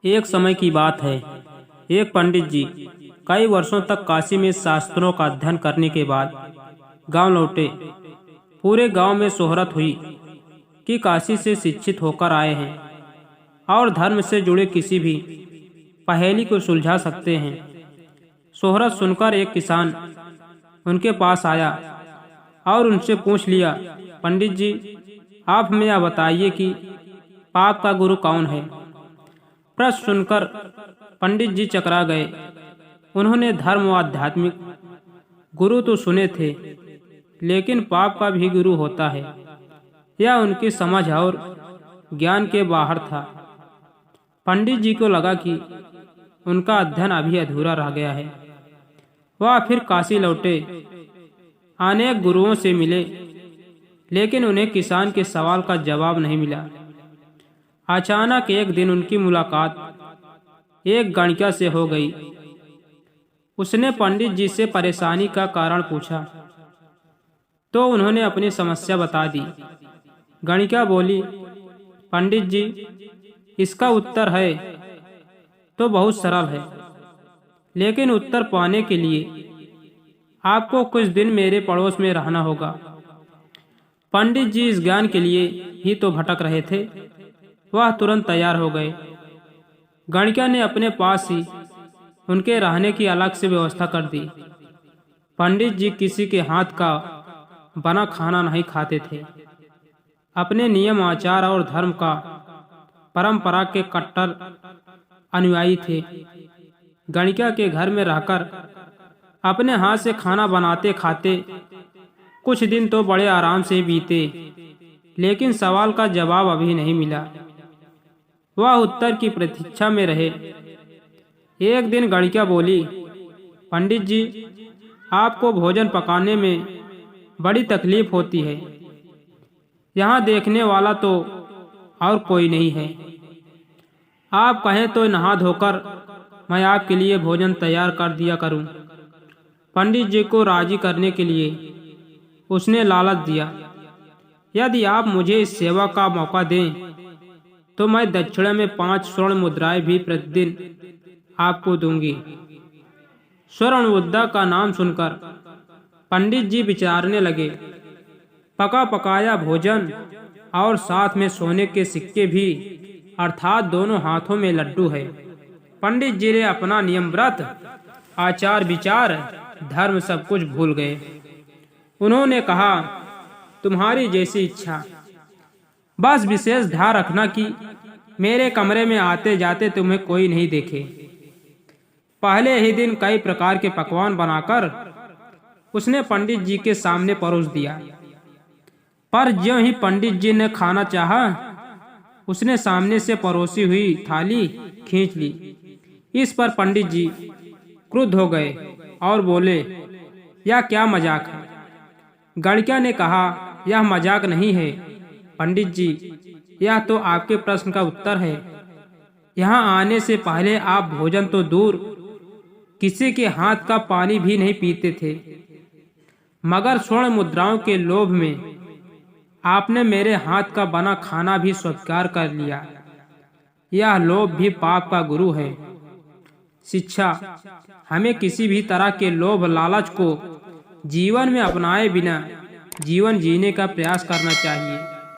एक समय की बात है। एक पंडित जी कई वर्षों तक काशी में शास्त्रों का अध्ययन करने के बाद गांव लौटे। पूरे गांव में शोहरत हुई कि काशी से शिक्षित होकर आए हैं और धर्म से जुड़े किसी भी पहेली को सुलझा सकते हैं। शोहरत सुनकर एक किसान उनके पास आया और उनसे पूछ लिया, पंडित जी, आप हमें यह बताइए कि पाप का गुरु कौन है। प्रश्न सुनकर पंडित जी चकरा गए। उन्होंने धर्म व आध्यात्मिक गुरु तो सुने थे, लेकिन पाप का भी गुरु होता है, यह उनकी समझ और ज्ञान के बाहर था। पंडित जी को लगा कि उनका अध्ययन अभी अधूरा रह गया है। वह फिर काशी लौटे, अनेक गुरुओं से मिले, लेकिन उन्हें किसान के सवाल का जवाब नहीं मिला। अचानक एक दिन उनकी मुलाकात एक गणिका से हो गई। उसने पंडित जी से परेशानी का कारण पूछा तो उन्होंने अपनी समस्या बता दी। गणिका बोली, पंडित जी, इसका उत्तर है तो बहुत सरल है, लेकिन उत्तर पाने के लिए आपको कुछ दिन मेरे पड़ोस में रहना होगा। पंडित जी इस ज्ञान के लिए ही तो भटक रहे थे। वह तुरंत तैयार हो गए। गणिका ने अपने पास ही उनके रहने की अलग से व्यवस्था कर दी। पंडित जी किसी के हाथ का बना खाना नहीं खाते थे। अपने नियम आचार और धर्म का परंपरा के कट्टर अनुयायी थे। गणिका के घर में रहकर अपने हाथ से खाना बनाते खाते कुछ दिन तो बड़े आराम से बीते, लेकिन सवाल का जवाब अभी नहीं मिला। वह उत्तर की प्रतीक्षा में रहे। एक दिन गणिका बोली, पंडित जी, आपको भोजन पकाने में बड़ी तकलीफ होती है। यहाँ देखने वाला तो और कोई नहीं है। आप कहें तो नहा धोकर मैं आपके लिए भोजन तैयार कर दिया करूं। पंडित जी को राजी करने के लिए उसने लालच दिया, यदि आप मुझे इस सेवा का मौका दें तो मैं दक्षिणा में 5 स्वर्ण मुद्राएं भी प्रतिदिन आपको दूंगी। स्वर्ण मुद्रा का नाम सुनकर पंडित जी विचारने लगे। पका पकाया भोजन और साथ में सोने के सिक्के भी, अर्थात दोनों हाथों में लड्डू है। पंडित जी ने अपना नियम, व्रत, आचार विचार, धर्म सब कुछ भूल गए। उन्होंने कहा, तुम्हारी जैसी इच्छा, बस विशेष ध्यान रखना कि मेरे कमरे में आते जाते तुम्हें कोई नहीं देखे। पहले ही दिन कई प्रकार के पकवान बनाकर उसने पंडित जी के सामने परोस दिया। पर ज्यों ही पंडित जी ने खाना चाहा, उसने सामने से परोसी हुई थाली खींच ली। इस पर पंडित जी क्रुद्ध हो गए और बोले, यह क्या मजाक है। गणिका ने कहा, यह मजाक नहीं है पंडित जी, यह तो आपके प्रश्न का उत्तर है। यहाँ आने से पहले आप भोजन तो दूर, किसी के हाथ का पानी भी नहीं पीते थे, मगर स्वर्ण मुद्राओं के लोभ में आपने मेरे हाथ का बना खाना भी स्वीकार कर लिया। यह लोभ भी पाप का गुरु है। शिक्षा, हमें किसी भी तरह के लोभ लालच को जीवन में अपनाए बिना जीवन जीने का प्रयास करना चाहिए।